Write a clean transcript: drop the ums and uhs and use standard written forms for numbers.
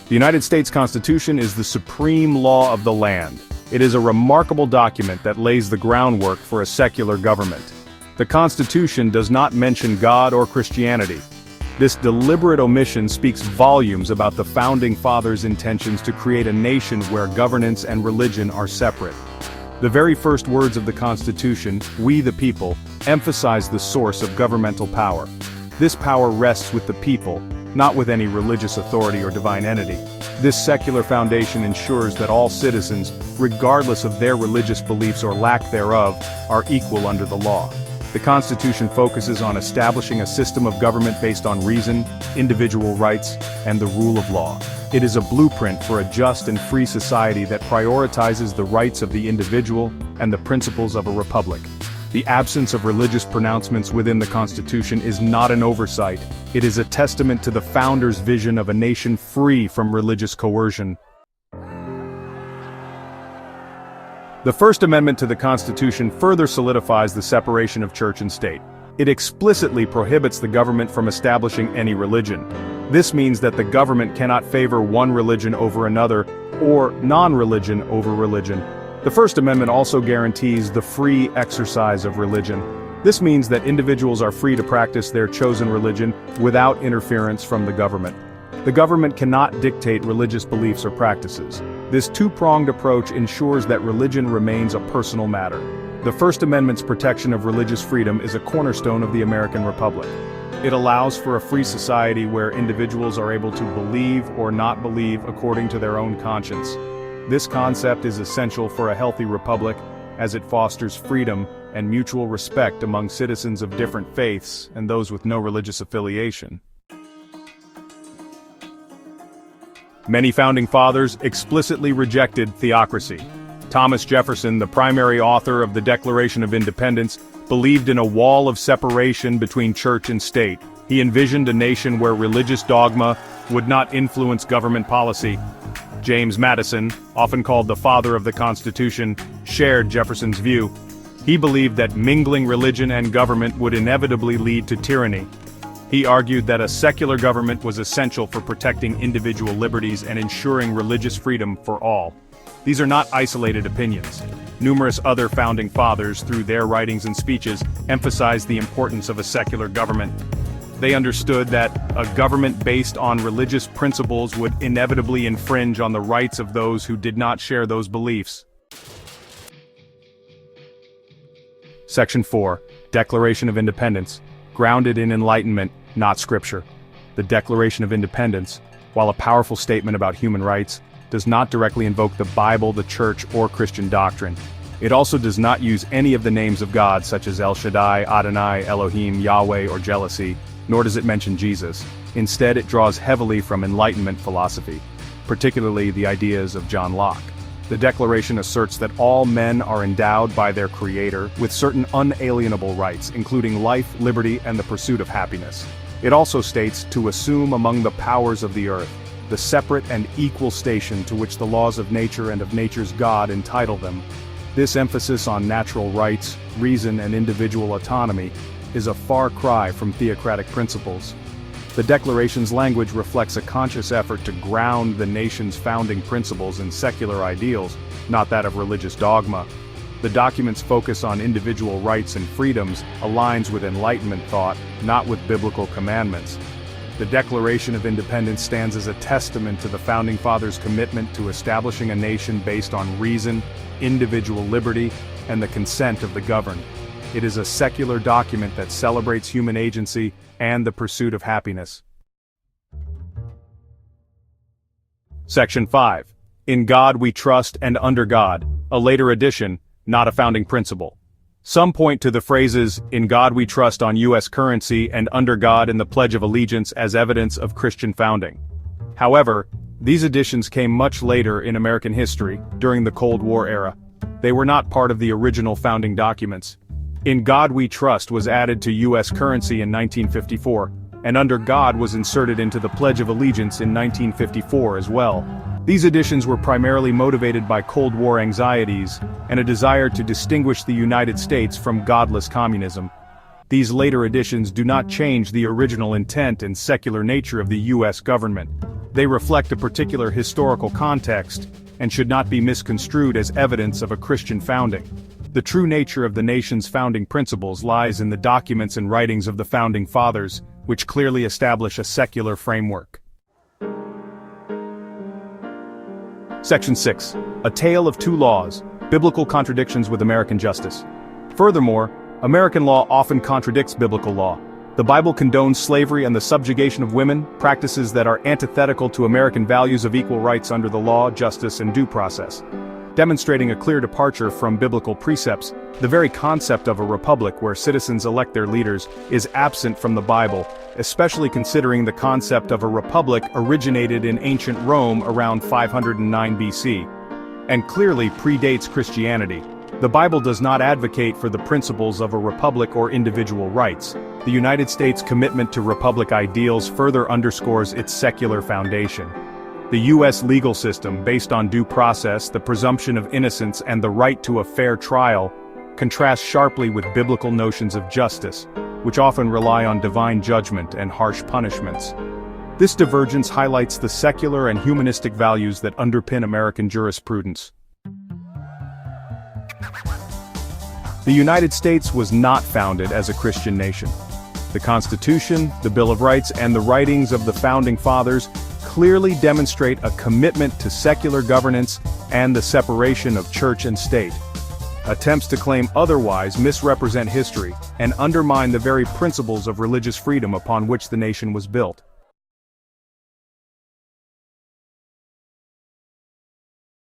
The United States Constitution is the supreme law of the land. It is a remarkable document that lays the groundwork for a secular government. The Constitution does not mention God or Christianity. This deliberate omission speaks volumes about the Founding Fathers' intentions to create a nation where governance and religion are separate. The very first words of the Constitution, "We the people," emphasize the source of governmental power. This power rests with the people, not with any religious authority or divine entity. This secular foundation ensures that all citizens, regardless of their religious beliefs or lack thereof, are equal under the law. The Constitution focuses on establishing a system of government based on reason, individual rights, and the rule of law. It is a blueprint for a just and free society that prioritizes the rights of the individual and the principles of a republic. The absence of religious pronouncements within the Constitution is not an oversight. It is a testament to the founders' vision of a nation free from religious coercion. The First Amendment to the Constitution further solidifies the separation of church and state. It explicitly prohibits the government from establishing any religion. This means that the government cannot favor one religion over another, or non-religion over religion. The First Amendment also guarantees the free exercise of religion. This means that individuals are free to practice their chosen religion without interference from the government. The government cannot dictate religious beliefs or practices. This two-pronged approach ensures that religion remains a personal matter. The First Amendment's protection of religious freedom is a cornerstone of the American Republic. It allows for a free society where individuals are able to believe or not believe according to their own conscience. This concept is essential for a healthy republic, as it fosters freedom and mutual respect among citizens of different faiths and those with no religious affiliation. Many founding fathers explicitly rejected theocracy. Thomas Jefferson, the primary author of the Declaration of Independence, believed in a wall of separation between church and state. He envisioned a nation where religious dogma would not influence government policy. James Madison, often called the father of the Constitution, shared Jefferson's view. He believed that mingling religion and government would inevitably lead to tyranny. He argued that a secular government was essential for protecting individual liberties and ensuring religious freedom for all. These are not isolated opinions. Numerous other founding fathers, through their writings and speeches, emphasized the importance of a secular government. They understood that a government based on religious principles would inevitably infringe on the rights of those who did not share those beliefs. Section 4. Declaration of Independence. Grounded in enlightenment, not scripture. The Declaration of Independence, while a powerful statement about human rights, does not directly invoke the Bible, the Church, or Christian doctrine. It also does not use any of the names of God such as El Shaddai, Adonai, Elohim, Yahweh, or jealousy, nor does it mention Jesus. Instead, it draws heavily from Enlightenment philosophy, particularly the ideas of John Locke. The Declaration asserts that all men are endowed by their Creator with certain unalienable rights, including life, liberty, and the pursuit of happiness. It also states to assume among the powers of the earth the separate and equal station to which the laws of nature and of nature's God entitle them. This emphasis on natural rights, reason, and individual autonomy is a far cry from theocratic principles. The Declaration's language reflects a conscious effort to ground the nation's founding principles in secular ideals, not that of religious dogma. The document's focus on individual rights and freedoms aligns with Enlightenment thought, not with biblical commandments. The Declaration of Independence stands as a testament to the Founding Fathers' commitment to establishing a nation based on reason, individual liberty, and the consent of the governed. It is a secular document that celebrates human agency and the pursuit of happiness. Section 5. In God We Trust and Under God, a later addition, not a founding principle. Some point to the phrases, "In God We Trust" on U.S. currency and "Under God" in the Pledge of Allegiance as evidence of Christian founding. However, these additions came much later in American history, during the Cold War era. They were not part of the original founding documents. "In God We Trust" was added to U.S. currency in 1954, and "Under God" was inserted into the Pledge of Allegiance in 1954 as well. These additions were primarily motivated by Cold War anxieties and a desire to distinguish the United States from godless communism. These later additions do not change the original intent and secular nature of the U.S. government. They reflect a particular historical context and should not be misconstrued as evidence of a Christian founding. The true nature of the nation's founding principles lies in the documents and writings of the Founding Fathers, which clearly establish a secular framework. Section 6. A Tale of Two Laws: Biblical Contradictions with American Justice. Furthermore, American law often contradicts biblical law. The Bible condones slavery and the subjugation of women, practices that are antithetical to American values of equal rights under the law, justice, and due process. Demonstrating a clear departure from biblical precepts, the very concept of a republic where citizens elect their leaders is absent from the Bible, especially considering the concept of a republic originated in ancient Rome around 509 BC, and clearly predates Christianity. The Bible does not advocate for the principles of a republic or individual rights. The United States' commitment to republic ideals further underscores its secular foundation. The U.S. legal system, based on due process, the presumption of innocence, and the right to a fair trial, contrasts sharply with biblical notions of justice, which often rely on divine judgment and harsh punishments. This divergence highlights the secular and humanistic values that underpin American jurisprudence. The United States was not founded as a Christian nation. The Constitution, the Bill of Rights, and the writings of the Founding Fathers clearly demonstrate a commitment to secular governance and the separation of church and state. Attempts to claim otherwise misrepresent history and undermine the very principles of religious freedom upon which the nation was built.